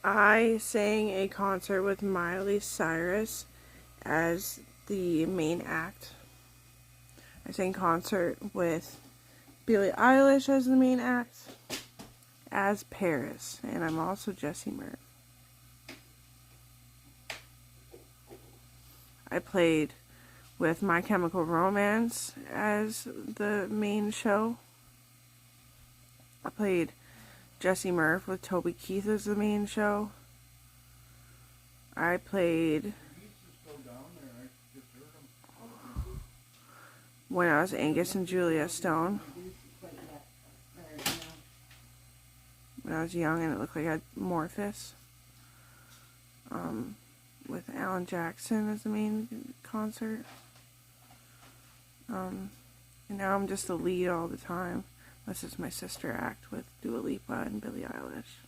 I sang a concert with Miley Cyrus as the main act. I sang concert with Billie Eilish as the main act, as Paris, and I'm also Jessie Murph. I played with My Chemical Romance as the main show. I played Jessie Murph with Toby Keith as the main show. I played when I was Angus and Julia Stone. When I was young and it looked like I had Morphus. With Alan Jackson as the main concert. And now I'm just the lead all the time. This is my sister act with Dua Lipa and Billie Eilish.